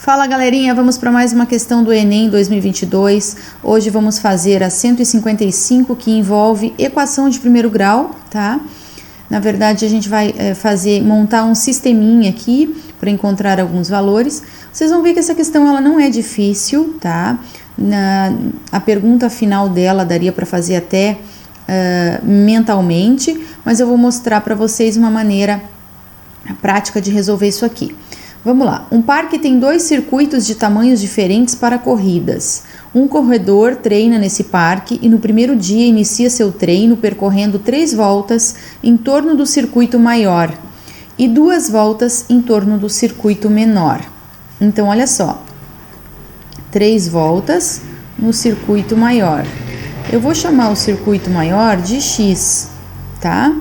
Fala galerinha, vamos para mais uma questão do Enem 2022. Hoje vamos fazer a 155, que envolve equação de primeiro grau, tá? Na verdade a gente vai montar um sisteminha aqui para encontrar alguns valores. Vocês vão ver que essa questão ela não é difícil, tá? A pergunta final dela daria para fazer até mentalmente, mas eu vou mostrar para vocês uma maneira prática de resolver isso aqui. Vamos lá, um parque tem dois circuitos de tamanhos diferentes para corridas. Um corredor treina nesse parque e no primeiro dia inicia seu treino percorrendo 3 voltas em torno do circuito maior e 2 voltas em torno do circuito menor. Então, olha só, 3 voltas no circuito maior. Eu vou chamar o circuito maior de X, tá?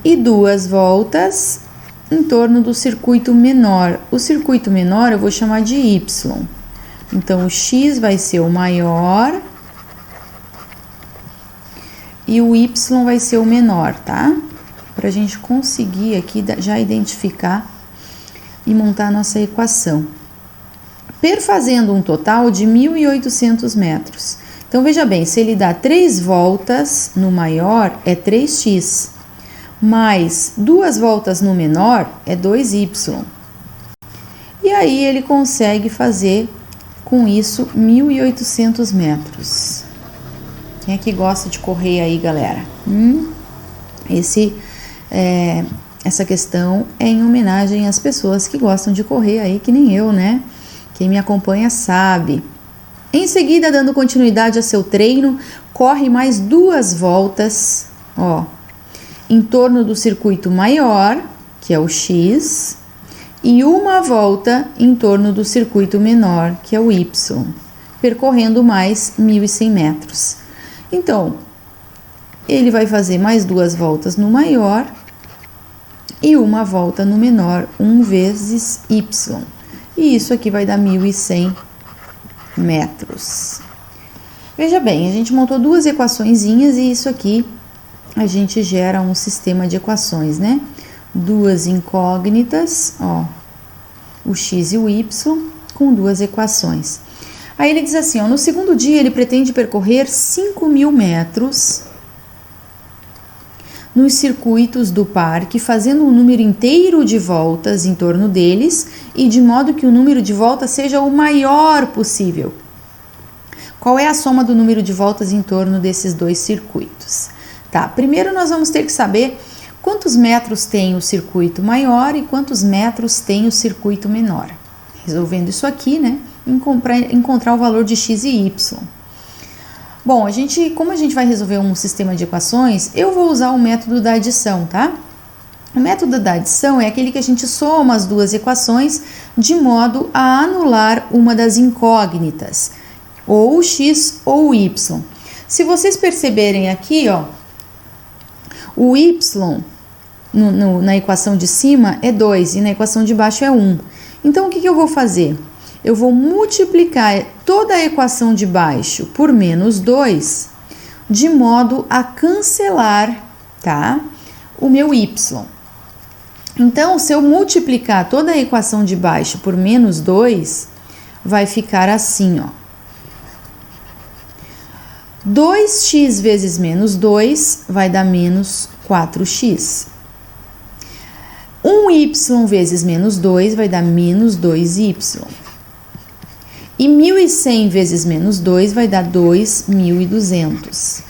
E 2 voltas em torno do circuito menor. O circuito menor eu vou chamar de Y. Então, o X vai ser o maior e o Y vai ser o menor, tá? Para a gente conseguir aqui já identificar e montar a nossa equação. Perfazendo um total de 1.800 metros. Então, veja bem, se ele dá 3 voltas no maior, é 3x. Mais 2 voltas no menor é 2y. E aí ele consegue fazer com isso 1.800 metros. Quem é que gosta de correr aí, galera? Essa questão é em homenagem às pessoas que gostam de correr aí, que nem eu, né? Quem me acompanha sabe. Em seguida, dando continuidade a seu treino, corre mais 2 voltas, ó, em torno do circuito maior, que é o X, e 1 volta em torno do circuito menor, que é o Y, percorrendo mais 1.100 metros. Então, ele vai fazer mais 2 voltas no maior e 1 volta no menor, 1 vezes Y. E isso aqui vai dar 1.100 metros. Veja bem, a gente montou 2 equaçõezinhas e isso aqui a gente gera um sistema de equações, né? 2 incógnitas, ó, o x e o y, com 2 equações. Aí ele diz assim, ó, no segundo dia ele pretende percorrer 5.000 metros nos circuitos do parque, fazendo um número inteiro de voltas em torno deles e de modo que o número de voltas seja o maior possível. Qual é a soma do número de voltas em torno desses 2 circuitos? Tá, primeiro nós vamos ter que saber quantos metros tem o circuito maior e quantos metros tem o circuito menor. Resolvendo isso aqui, né, encontrar o valor de x e y. Bom, como a gente vai resolver um sistema de equações, eu vou usar o método da adição, tá? O método da adição é aquele que a gente soma as 2 equações de modo a anular uma das incógnitas, ou o x ou o y. Se vocês perceberem aqui, ó, o y na equação de cima é 2 e na equação de baixo é 1. Então, o que eu vou fazer? Eu vou multiplicar toda a equação de baixo por menos 2, de modo a cancelar, tá, o meu y. Então, se eu multiplicar toda a equação de baixo por menos 2, vai ficar assim, ó. 2x vezes menos 2 vai dar menos 4x. 1y vezes menos 2 vai dar menos 2y. E 1.100 vezes menos 2 vai dar 2.200.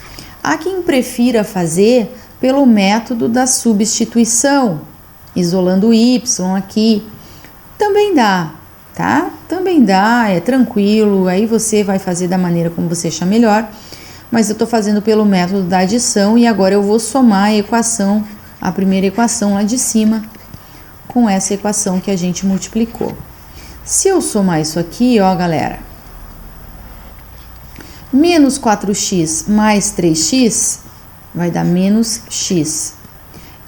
Há quem prefira fazer pelo método da substituição, isolando o y aqui. Também dá, tá? Também dá, é tranquilo, aí você vai fazer da maneira como você achar melhor. Mas eu estou fazendo pelo método da adição e agora eu vou somar a equação, a primeira equação lá de cima, com essa equação que a gente multiplicou. Se eu somar isso aqui, ó, galera, menos 4x mais 3x vai dar menos x.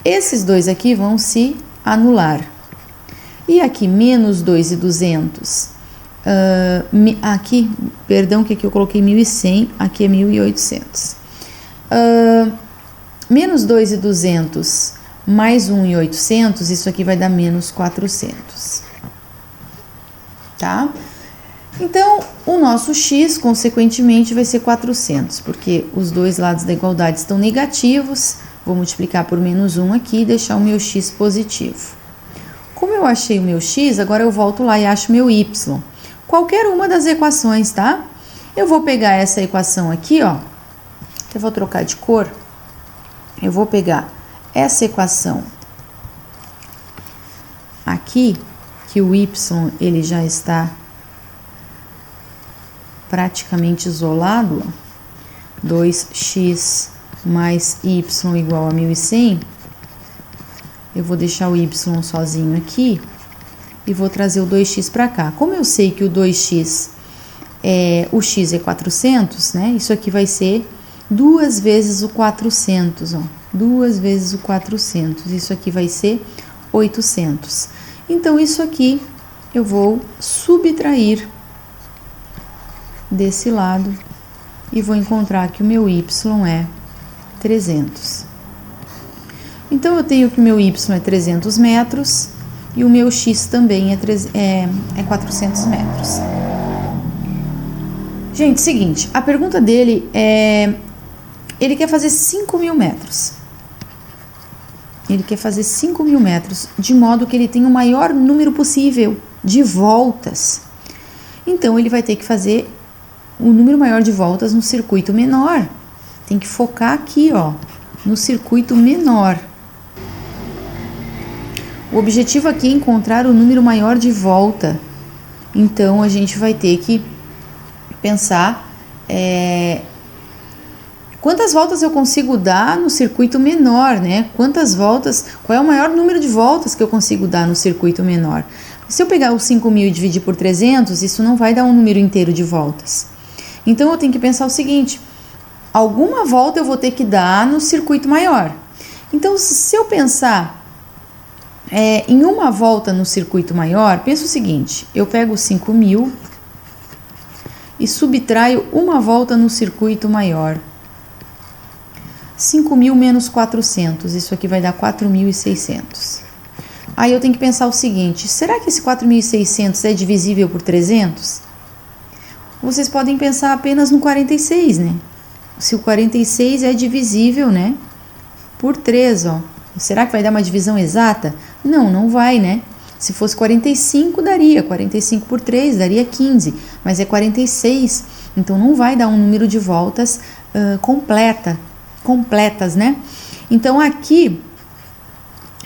Esses dois aqui vão se anular. E aqui, menos 2.200. Aqui, perdão, que aqui eu coloquei 1.100, aqui é 1.800. Menos 2.200 mais 1.800, isso aqui vai dar menos 400. tá? Então, o nosso x, consequentemente, vai ser 400, porque os dois lados da igualdade estão negativos. Vou multiplicar por menos 1 aqui e deixar o meu x positivo. Como eu achei o meu x, agora eu volto lá e acho meu y. Qualquer uma das equações, tá? Eu vou pegar essa equação aqui, ó. Eu vou trocar de cor. Eu vou pegar essa equação aqui, que o y ele já está praticamente isolado, 2x mais y igual a 1100. Eu vou deixar o y sozinho aqui e vou trazer o 2x para cá. Como eu sei que o 2x o x é 400, né? Isso aqui vai ser 2 vezes o 400, ó. 2 vezes o 400. Isso aqui vai ser 800. Então, isso aqui eu vou subtrair desse lado e vou encontrar que o meu y é 300. Então, eu tenho que o meu y é 300 metros e o meu x também é 400 metros. Gente, seguinte, a pergunta dele é... Ele quer fazer 5.000 metros. Ele quer fazer 5.000 metros, de modo que ele tenha o maior número possível de voltas. Então, ele vai ter que fazer o número maior de voltas no circuito menor. Tem que focar aqui, ó, no circuito menor. O objetivo aqui é encontrar o número maior de volta. Então, a gente vai ter que pensar quantas voltas eu consigo dar no circuito menor, né? Quantas voltas, qual é o maior número de voltas que eu consigo dar no circuito menor? Se eu pegar os 5.000 e dividir por 300, isso não vai dar um número inteiro de voltas. Então, eu tenho que pensar o seguinte, alguma volta eu vou ter que dar no circuito maior. Então, se eu pensar em uma volta no circuito maior, pensa o seguinte, eu pego os 5.000 e subtraio uma volta no circuito maior. 5.000 menos 400, isso aqui vai dar 4.600. Aí eu tenho que pensar o seguinte, será que esse 4.600 é divisível por 300? Vocês podem pensar apenas no 46, né? Se o 46 é divisível, né, por 3, ó. Será que vai dar uma divisão exata? Não, não vai, né? Se fosse 45, daria. 45 por 3 daria 15, mas é 46. Então, não vai dar um número de voltas completas, né? Então, aqui,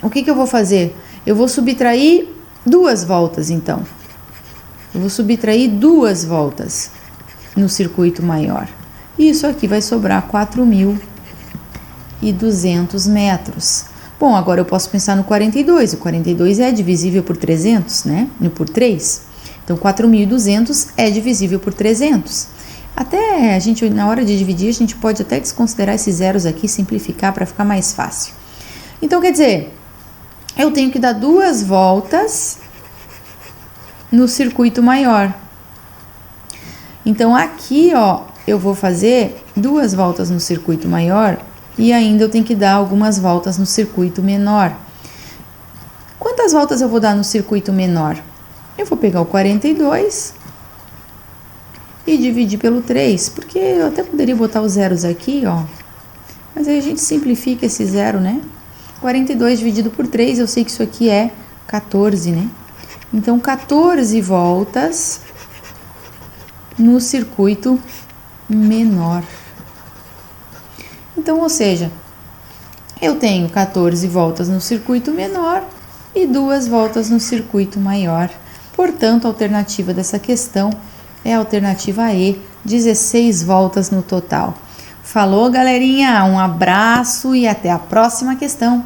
o que eu vou fazer? Eu vou subtrair 2 voltas, então. Eu vou subtrair 2 voltas no circuito maior. E isso aqui vai sobrar 4.200 metros. Bom, agora eu posso pensar no 42. O 42 é divisível por 300, né? Por 3. Então, 4.200 é divisível por 300. Até a gente, na hora de dividir, a gente pode até desconsiderar esses zeros aqui, simplificar para ficar mais fácil. Então, quer dizer, eu tenho que dar 2 voltas no circuito maior. Então, aqui, ó, eu vou fazer 2 voltas no circuito maior e ainda eu tenho que dar algumas voltas no circuito menor. Quantas voltas eu vou dar no circuito menor? Eu vou pegar o 42 e dividir pelo 3, porque eu até poderia botar os zeros aqui, ó. Mas aí a gente simplifica esse zero, né? 42 dividido por 3, eu sei que isso aqui é 14, né? Então, 14 voltas no circuito menor. Então, ou seja, eu tenho 14 voltas no circuito menor e 2 voltas no circuito maior. Portanto, a alternativa dessa questão é a alternativa E, 16 voltas no total. Falou, galerinha? Um abraço e até a próxima questão.